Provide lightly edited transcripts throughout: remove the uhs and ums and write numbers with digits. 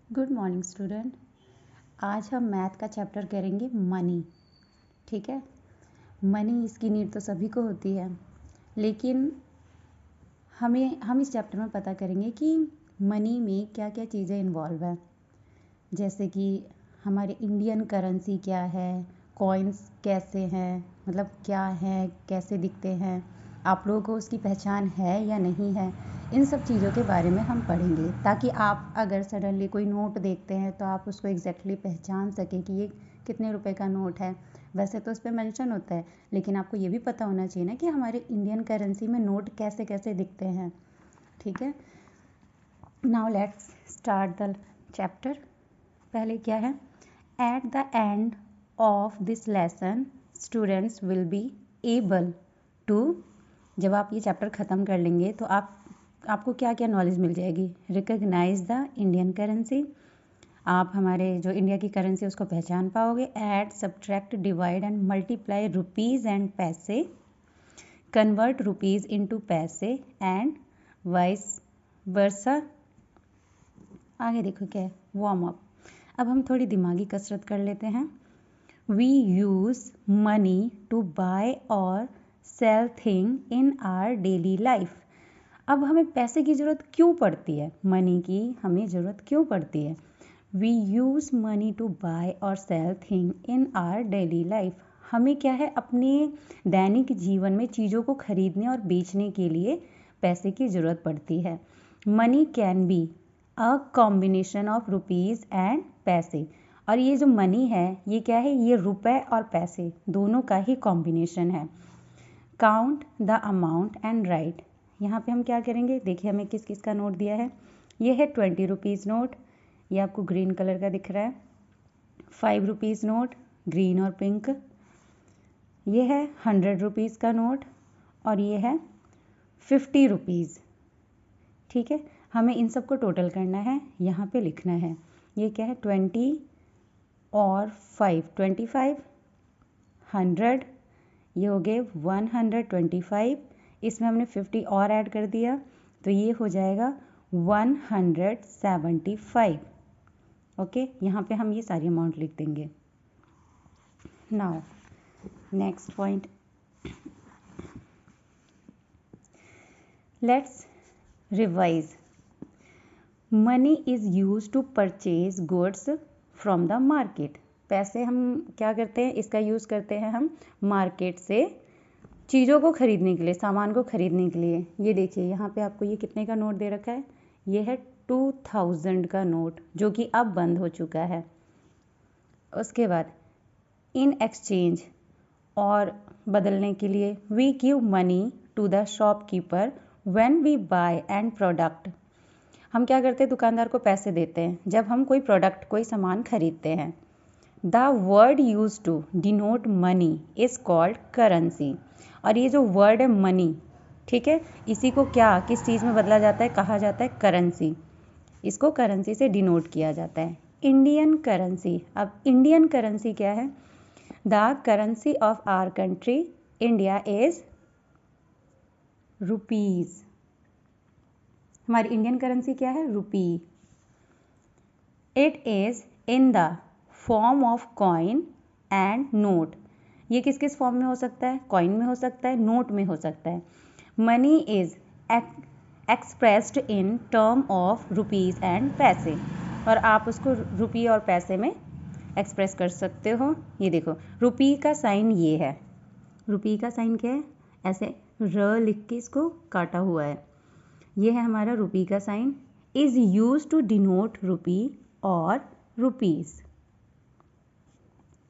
Good morning student. आज हम math का चैप्टर करेंगे मनी। ठीक है। मनी इसकी नीड तो सभी को होती है, लेकिन हम इस चैप्टर में पता करेंगे कि मनी में क्या क्या चीज़ें इन्वॉल्व हैं। जैसे कि हमारे इंडियन करेंसी क्या है, कॉइन्स कैसे हैं, मतलब क्या हैं, कैसे दिखते हैं, आप लोगों को उसकी पहचान है या नहीं है। इन सब चीज़ों के बारे में हम पढ़ेंगे, ताकि आप अगर सडनली कोई नोट देखते हैं तो आप उसको एग्जैक्टली पहचान सकें कि ये कितने रुपए का नोट है। वैसे तो उस पर मेंशन होता है, लेकिन आपको ये भी पता होना चाहिए ना कि हमारे इंडियन करेंसी में नोट कैसे कैसे दिखते हैं। ठीक है। Now let's start the chapter. पहले क्या है, at the end of this lesson students will be able to. जब आप ये चैप्टर ख़त्म कर लेंगे तो आपको क्या क्या नॉलेज मिल जाएगी। रिकग्नाइज द इंडियन करेंसी, आप हमारे जो इंडिया की करेंसी उसको पहचान पाओगे। Add, subtract, divide and multiply rupees and पैसे, कन्वर्ट रुपीज़ इनटू पैसे एंड वाइस वर्सा। आगे देखो क्या है, वार्म अप। अब हम थोड़ी दिमागी कसरत कर लेते हैं। We use money to buy और sell thing in our daily life. अब हमें पैसे की ज़रूरत क्यों पड़ती है, मनी की हमें ज़रूरत क्यों पड़ती है। We use money to buy और sell thing in our daily life. हमें क्या है, अपने दैनिक जीवन में चीज़ों को खरीदने और बेचने के लिए पैसे की ज़रूरत पड़ती है। Money can be a combination of rupees and पैसे। और ये जो मनी है ये क्या है, ये रुपए और पैसे दोनों का ही कॉम्बिनेशन है। Count the amount and right. यहाँ पे हम क्या करेंगे, देखिए हमें किस किस का नोट दिया है। ये है 20 रुपीज़ नोट, ये आपको ग्रीन कलर का दिख रहा है। 5 रुपीज़ नोट, ग्रीन और पिंक। ये है 100 रुपीज़ का नोट और ये है 50 रुपीज़। ठीक है, हमें इन सबको टोटल करना है, यहाँ पे लिखना है। ये क्या है, 20 और 5, 25, 100, ये हो गए 125। इसमें हमने 50 और ऐड कर दिया तो ये हो जाएगा 175। ओके, यहाँ पे हम ये सारी अमाउंट लिख देंगे। Now next point, let's revise. Money is use to purchase goods from the market. पैसे हम क्या करते हैं, इसका यूज़ करते हैं हम मार्केट से चीज़ों को खरीदने के लिए, सामान को खरीदने के लिए। ये देखिए यहाँ पे आपको ये कितने का नोट दे रखा है, ये है 2000 का नोट, जो कि अब बंद हो चुका है। उसके बाद इन एक्सचेंज, और बदलने के लिए, we give money to the shopkeeper when we buy and product. हम क्या करते हैं, दुकानदार को पैसे देते हैं जब हम कोई प्रोडक्ट, कोई सामान खरीदते हैं। The word use to denote money is called currency. और ये जो वर्ड है मनी, ठीक है, इसी को क्या, किस चीज़ में बदला जाता है, कहा जाता है करेंसी। इसको करेंसी से डिनोट किया जाता है। इंडियन करेंसी, अब इंडियन करेंसी क्या है, the currency of our country India is rupees. हमारी इंडियन करेंसी क्या है, rupee. It is in the form of coin and note. ये किस किस फॉर्म में हो सकता है, कॉइन में हो सकता है, नोट में हो सकता है। Money is expressed in term of rupees and पैसे, और आप उसको रुपये और पैसे में एक्सप्रेस कर सकते हो। ये देखो रुपये का साइन ये है, रुपये का साइन क्या है, ऐसे र लिख के इसको काटा हुआ है, ये है हमारा रुपये का sign. Is use to denote rupee और रुपीज़।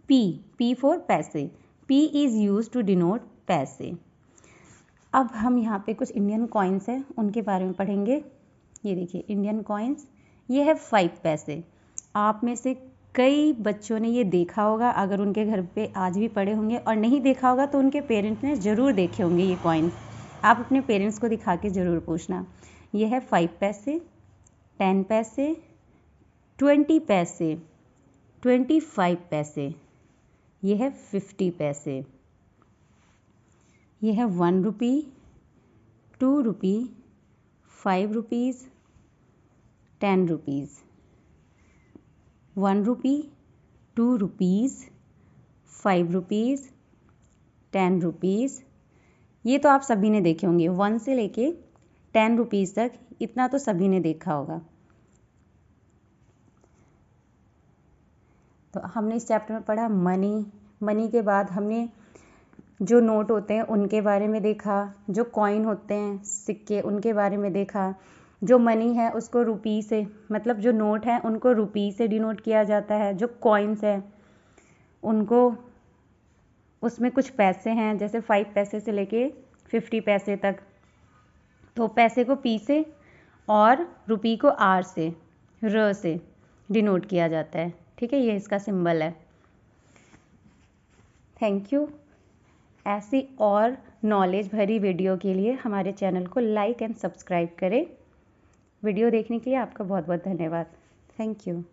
पी फॉर पैसे, P is use to denote पैसे। अब हम यहाँ पे कुछ इंडियन कॉइन्स हैं उनके बारे में पढ़ेंगे। ये देखिए इंडियन कॉइन्स, ये है 5 पैसे। आप में से कई बच्चों ने ये देखा होगा, अगर उनके घर पे आज भी पड़े होंगे, और नहीं देखा होगा तो उनके पेरेंट्स ने ज़रूर देखे होंगे ये कॉइन्स। आप अपने पेरेंट्स को दिखा के ज़रूर पूछना। ये है 5 पैसे, 10 पैसे, 20 पैसे, 25 पैसे, ये है 50 पैसे, ये है 1 रुपी, 2 रुपी, 5 रुपीज़, 10 रुपीज़। 1 रुपी, 2 रुपीज़, 5 रुपीज़, 10 रुपीज़। ये तो आप सभी ने देखे होंगे, 1 से लेके 10 रुपीज़ तक, इतना तो सभी ने देखा होगा। तो हमने इस चैप्टर में पढ़ा मनी। मनी के बाद हमने जो नोट होते हैं उनके बारे में देखा, जो कॉइन होते हैं सिक्के उनके बारे में देखा। जो मनी है उसको रुपी से, मतलब जो नोट है उनको रुपी से डिनोट किया जाता है। जो कॉइन्स है उनको, उसमें कुछ पैसे हैं, जैसे 5 पैसे से लेके 50 पैसे तक, तो पैसे को पी से और रुपी को आर से, र से डिनोट किया जाता है। ठीक है, ये इसका सिंबल है। Thank you. ऐसी और नॉलेज भरी वीडियो के लिए हमारे चैनल को लाइक एंड सब्सक्राइब करें। वीडियो देखने के लिए आपका बहुत बहुत धन्यवाद। Thank you.